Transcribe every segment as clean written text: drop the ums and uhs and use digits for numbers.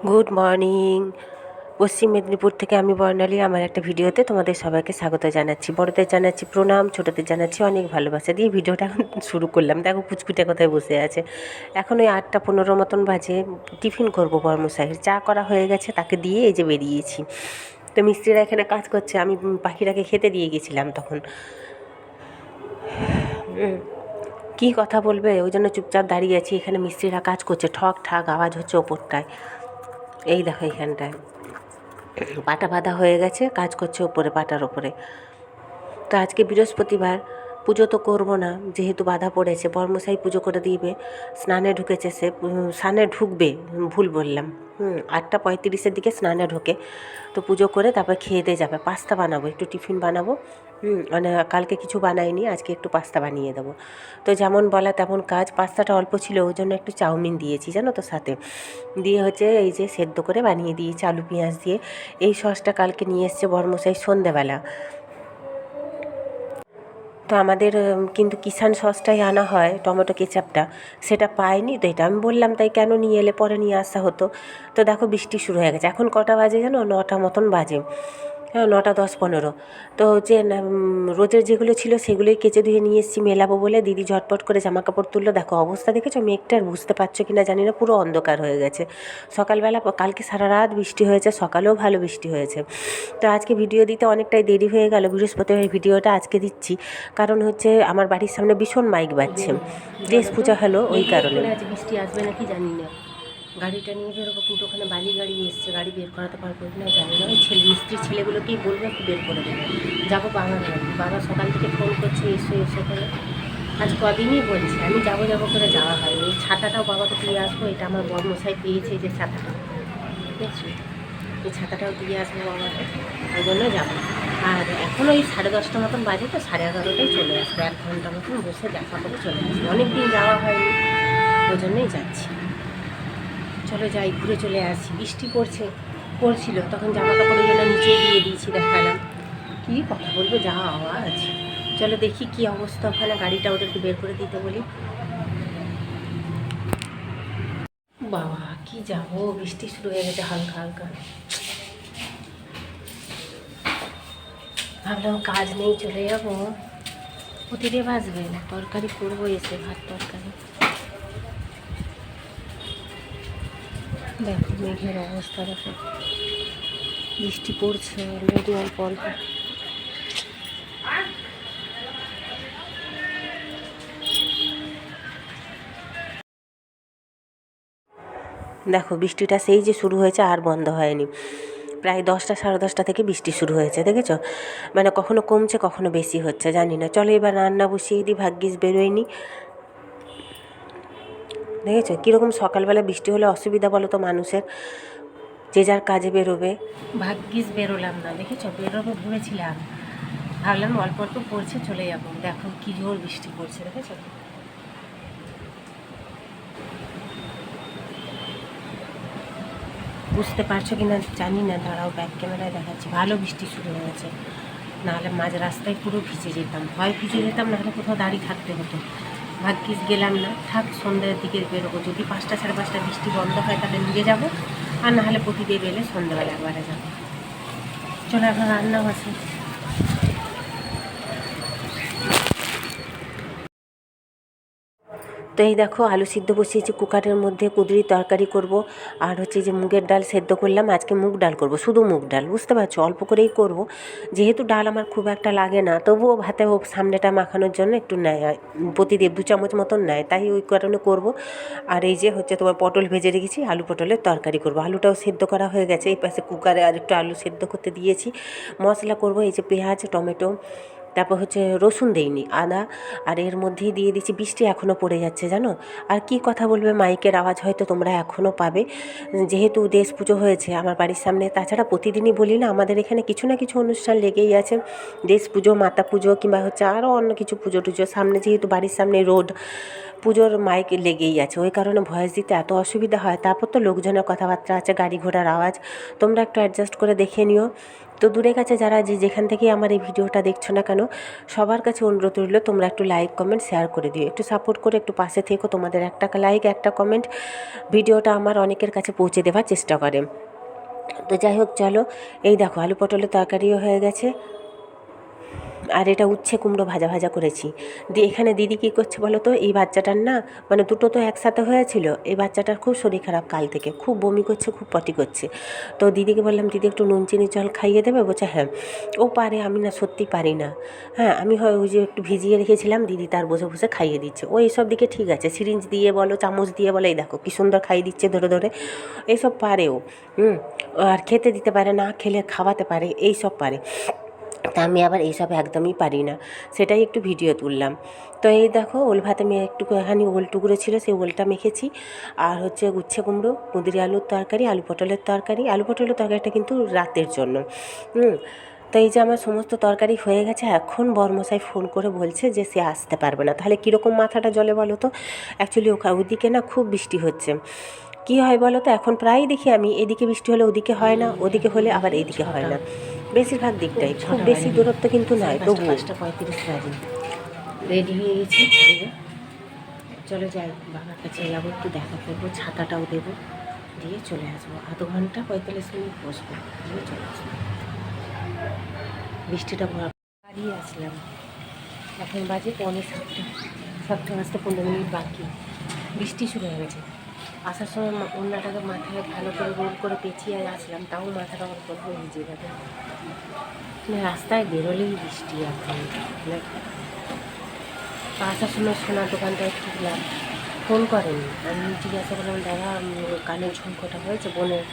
Good morning. পশ্চিম মেদিনীপুর থেকে আমি বর্ণালী। আমার একটা ভিডিওতে তোমাদের সবাইকে স্বাগত জানাচ্ছি। বড়দের জানাচ্ছি প্রণাম, ছোটদের জানাচ্ছি অনেক ভালোবাসা দিয়ে ভিডিওটা এখন শুরু করলাম। দেখো পুচকুটা কোথায় বসে আছে। এখন ওই 8:15 মতন বাজে। টিফিন করবো বর্মশাইয়ের। চা করা হয়ে গেছে, তাকে দিয়ে এই যে বেরিয়েছি। তো মিস্ত্রিরা এখানে কাজ করছে, আমি পাখিটাকে খেতে দিয়ে গেছিলাম তখন। কী কথা বলবে ওই জন্য চুপচাপ দাঁড়িয়ে আছি। এখানে মিস্ত্রিরা কাজ করছে, ঠক ঠাক আওয়াজ হচ্ছে ওপরটায়। এই দেখো এইখানটায় পাটা বাঁধা হয়ে গেছে, কাজ করছে ওপরে, পাটার ওপরে। তো আজকে বৃহস্পতিবার, পুজো তো করবো না যেহেতু বাধা পড়েছে। বর্মশাই পুজো করে দিবে। স্নানে ঢুকেছে সে, স্নানে ঢুকবে, ভুল বললাম। 8:35-এর দিকে স্নানে ঢোকে। তো পুজো করে তারপর খেয়ে দিয়ে যাবে। পাস্তা বানাবো, একটু টিফিন বানাবো। মানে কালকে কিছু বানাইনি, আজকে একটু পাস্তা বানিয়ে দেবো। তো যেমন বলা তেমন কাজ। পাস্তাটা অল্প ছিল, ওই জন্য একটু চাউমিন দিয়েছি জানো তো সাথে। দিয়ে হচ্ছে এই যে সেদ্ধ করে বানিয়ে দিয়েছি আলু পেঁয়াজ দিয়ে। এই সসটা কালকে নিয়ে এসছে বর্মশাই সন্ধেবেলা। তো আমাদের কিন্তু কিষান সসটাই আনা হয়, টমেটো কেচাপটা। সেটা পাইনি তো, এটা আমি বললাম তাই কেন নিয়ে এলে, পরে নিয়ে আসা হতো। তো দেখো বৃষ্টি শুরু হয়ে গেছে। এখন কটা বাজে জানো? 9টা মতন বাজে। হ্যাঁ, 9:10-15। তো হচ্ছে রোজের যেগুলো ছিল সেগুলোই কেচে ধুয়ে নিয়ে এসেছি মেলাবো বলে। দিদি ঝটপট করে জামা কাপড় তুললো। দেখো অবস্থা দেখেছো মেঘটার, বুঝতে পারছো কি না জানি না, পুরো অন্ধকার হয়ে গেছে। সকালবেলা কালকে সারা রাত বৃষ্টি হয়েছে, সকালেও ভালো বৃষ্টি হয়েছে। তো আজকে ভিডিও দিতে অনেকটাই দেরি হয়ে গেল। বৃহস্পতিবার ভিডিওটা আজকে দিচ্ছি, কারণ হচ্ছে আমার বাড়ির সামনে ভীষণ মাইক বাজছে। দেশ পূজা হলো ওই কারণে। আজ বৃষ্টি আসবে নাকি জানি না। গাড়িটা নিয়ে বেরোবো, কিন্তু ওখানে বালি গাড়ি এসছে, গাড়ি বের করাতে পারবো না জানি না। ওই মিস্ত্রির ছেলেগুলোকেই বলবো একটু বের করে দেবে। যাবো বাবার বাড়ি। বাবা সকাল থেকে ফোন করছে এসো এসো করে। আজ কদিনই বলছে, আমি যাবো যাবো করে যাওয়া হয়নি। এই ছাতাটাও বাবাকে দিয়ে আসবো, এটা আমার বর্মশাই পেয়েছে যে ছাতাটা, বুঝছি। এই ছাতাটাও দিয়ে আসবো বাবাকে, ওই জন্য যাবো। আর এখন ওই 10:30 মতন বাজে, তো 11:30টায় চলে আসবো। 1 ঘন্টা মতন বসে দেখা করে চলে আসবো। অনেক দিন যাওয়া হয়নি, ওই জন্যই যাচ্ছি। চলো যাই, ঘুরে চলে আসি। বৃষ্টি পড়ছিল তখন জামা কাপড় জন্য নিচে দিয়ে দিয়েছি, দেখালাম। কী কথা বলবো, যা আওয়াজ। চলো দেখি কি অবস্থা ওখানে। গাড়িটা ওদেরকে বের করে দিতে বলি। বাবা কি যাবো, বৃষ্টি শুরু হয়ে গেছে হালকা হালকা। ভাবলাম কাজ নেই চলে যাবো, প্রতিদিন বাজবে। তরকারি করবো এসে, ভাত তরকারি। দেখো মেঘের অবস্থা, দেখো বৃষ্টি পড়ছে অলরেডি অল্প অল্প। দেখো বৃষ্টিটা সেই যে শুরু হয়েছে আর বন্ধ হয়নি। প্রায় 10টা 10:30 থেকে বৃষ্টি শুরু হয়েছে, দেখেছো? মানে কখনো কমছে কখনো বেশি হচ্ছে, জানি না। চলো এবার রান্না বসিয়ে দিই, ভাগ্যিস বেরোয়নি। দেখেছো কীরকম সকালবেলা বৃষ্টি হলে অসুবিধা বলো তো মানুষের, যে যার কাজে বেরোবে। ভাগ্যিস বেরোলাম না, দেখেছো? বেরোবো ভেবেছিলাম, ভাবলাম অল্প অল্প পড়ছে চলে যাবো। দেখো কী জোর বৃষ্টি পড়ছে, দেখেছো? বুঝতে পারছো কি না জানি না, দাঁড়াও ব্যাক ক্যামেরায় দেখাচ্ছি। ভালো বৃষ্টি শুরু হয়েছে, নাহলে মাঝ রাস্তায় পুরো ভিজে যেতাম। হয় ভিজে যেতাম, নাহলে কোথাও দাঁড়িয়ে থাকতে হতো। ভাগ্যিস গেলাম না। থাক, সন্ধ্যার দিকে বেরোবো। যদি 5টা 5:30 বৃষ্টি বন্ধ হয় তাহলে নিজে যাবো, আর নাহলে প্রতিদিন এলে সন্ধ্যাবেলা একবারে যাবো। চলো এখন রান্না বসে। তো এই দেখো আলু সিদ্ধ বসিয়েছি কুকারের মধ্যে, কুঁদরির তরকারি করব। আর হচ্ছে যে মুগের ডাল সেদ্ধ করলাম, আজকে মুগ ডাল করব, শুধু মুগ ডাল, বুঝতে পারছো? অল্প করেই করব, যেহেতু ডাল আমার খুব একটা লাগে না। তবুও ভাতে হোক সামনেটা মাখানোর জন্য একটু নেয়, প্রতিদিন 2 চামচ মতন নেয়, তাই ওই কারণে করব। আর এই যে হচ্ছে তোমার পটল ভেজে রেখেছি, আলু পটলের তরকারি করব। আলুটাও সেদ্ধ করা হয়ে গেছে। এই পাশে কুকারে আর একটু আলু সেদ্ধ করতে দিয়েছি। মশলা করব, এই যে পেঁয়াজ টমেটো, তারপর হচ্ছে রসুন দেইনি, আদা। আর এর মধ্যেই দিয়ে দিচ্ছি, বৃষ্টি এখনও পড়ে যাচ্ছে জানো। আর কি কথা বলবে, মাইকের আওয়াজ হয়তো তোমরা এখনও পাবে, যেহেতু দেশ পুজো হয়েছে আমার বাড়ির সামনে। তাছাড়া প্রতিদিনই বলি না, আমাদের এখানে কিছু না কিছু অনুষ্ঠান লেগেই আছে। দেশ পুজো, মাতা পুজো, কিংবা হচ্ছে আরও অন্য কিছু পুজো টুজো সামনে, যেহেতু বাড়ির সামনে রোড, পুজোর মাইক লেগেই আছে। ওই কারণে ভয়েস দিতে এত অসুবিধা হয়। তারপর তো লোকজনের কথাবার্তা আছে, গাড়ি ঘোড়ার আওয়াজ, তোমরা একটু অ্যাডজাস্ট করে দেখে নিও। তো দূরে কাছে যারা যেখান থেকে আমার এই ভিডিওটা দেখছো না কেন, সবার কাছে অনুরোধ রইল তোমরা একটু লাইক কমেন্ট শেয়ার করে দিও, একটু সাপোর্ট করে একটু পাশে থেকো। তোমাদের একটা লাইক একটা কমেন্ট ভিডিওটা আমার অনেকের কাছে পৌঁছে দেওয়ার চেষ্টা করে। তো যাই হোক, চলো, এই দেখো আলু পটলের তরকারিও হয়ে গেছে, আর এটা উচ্ছে কুমড়ো ভাজা ভাজা করেছি। দিয়ে এখানে দিদি কী করছে বলো তো, এই বাচ্চাটার না, মানে দুটো তো একসাথে হয়েছিল, এই বাচ্চাটার খুব শরীর খারাপ কাল থেকে, খুব বমি করছে, খুব পটি করছে। তো দিদিকে বললাম, দিদি একটু নুন চিনি জল খাইয়ে দেবে? বলছে হ্যাঁ। ও পারে, আমি না সত্যি পারি না। হ্যাঁ, আমি হয় ওই যে একটু ভিজিয়ে রেখেছিলাম, দিদি তার বসে বসে খাইয়ে দিচ্ছে। ও এইসব দিকে ঠিক আছে, সিরিঞ্জ দিয়ে বলো, চামচ দিয়ে বলো, এই দেখো কী সুন্দর খাইয়ে দিচ্ছে ধরে ধরে, এইসব পারে ও। আর খেতে দিতে পারে, না খেলে খাওয়াতে পারে, এইসব পারে। তা আমি আবার এইসব একদমই পারি না, সেটাই একটু ভিডিও তুললাম। তো এই দেখো, ওল ভাতে একটুখানি ওল টুকরো ছিল, সেই ওলটা মেখেছি। আর হচ্ছে উচ্ছে কুমড়ো, কুঁদরি আলুর তরকারি, আলু পটলের তরকারি। আলু পটলের তরকারিটা কিন্তু রাতের জন্য। তো এই যে আমার সমস্ত তরকারি হয়ে গেছে। এখন বরমশাই ফোন করে বলছে যে সে আসতে পারবে না। তাহলে কীরকম মাথাটা জলে বলো তো। অ্যাকচুয়ালি ওদিকে না খুব বৃষ্টি হচ্ছে। কী হয় বলো তো, এখন প্রায়ই দেখি আমি, এদিকে বৃষ্টি হলে ওদিকে হয় না, ওদিকে হলে আবার এইদিকে হয় না, বেশিরভাগ দিকটাই। খুব বেশি দূরত্ব কিন্তু নয়, তবু 5:35 বাজে। রেডি হয়ে গেছি, চলে যাই বাবার কাছে, যাবো, একটু দেখা করবো, ছাতাটাও দেবো, দিয়ে চলে আসবো। 0.5 ঘন্টা 45 মিনিট বসবো, দিয়ে চলে আসবো। বৃষ্টিটা বাড়িয়ে আসলাম, এখন বাজে 6:45, 7টা বাজতে 15 মিনিট বাকি। বৃষ্টি শুরু হয়ে গেছে। আসার সময় ওড়নাটাকে মাথায় ভালো করে রোল করে পেঁচিয়ে আসলাম, তাও মাথাটা অল্প অল্প ভিজে যাবে। রাস্তায় বেরোলেই বৃষ্টি এখন। আসার সময় সোনার দোকানটায় ঢুকলাম, ফোন করেনি। আমি জিজ্ঞাসা করলাম, দাদা কানের ঝুমকোটা হয়েছে বোনের?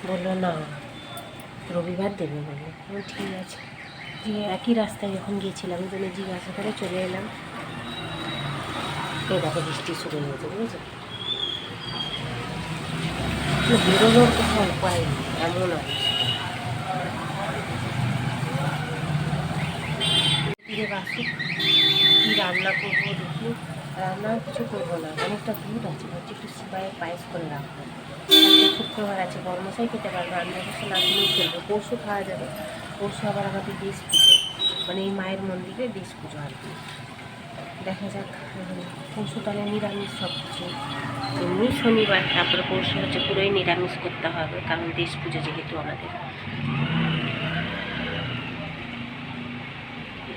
বললো না, রবিবার দেবে বললো। ঠিক আছে। যে একই রাস্তায় যখন গিয়েছিলাম, ওই জন্য জিজ্ঞাসা করে চলে এলাম। এই দেখো বৃষ্টি শুরু হয়েছে, বুঝেছো? বেরোনোর কোথাও উপায় নেই, এমন ফিরে বাসুক, কী রান্না করবো দেখি। রান্না কিছু করবো না, অনেকটা দুধ আছে, হচ্ছে একটু সিমাইয়ের পায়েস করে রাখবো। শুক্রবার আছে, বরমশাই খেতে পারবে, আমি অবশ্য না কিনেই খেলবো। পরশু খাওয়া যাবে। পরশু আবার আমাদের দেশ পুজো, মানে এই মায়ের মন্দিরে দেশ পুজো আর কি। দেখা যাক, পরশু তাহলে নিরামিষ সব কিছু, এমনি শনিবার, তারপরে পরশু হচ্ছে পুরোই নিরামিষ করতে হবে, কারণ দেশ পুজো যেহেতু আমাদের।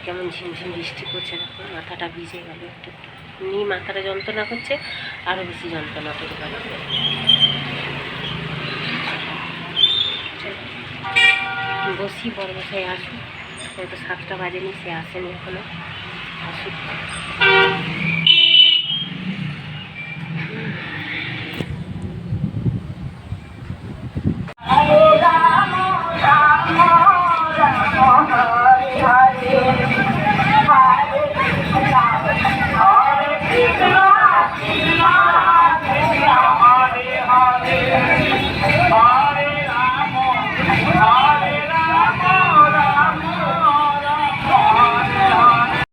কেমন ঝিমঝিম বৃষ্টি করছে, দেখো মাথাটা ভিজে গেল একটু, এমনি মাথাটা যন্ত্রণা করছে, আরও বেশি যন্ত্রণা করে গেল। বসি, বরমশাই আসুক, হয়তো 7টা বাজেনি, সে আসেনি এখনো, আসুক।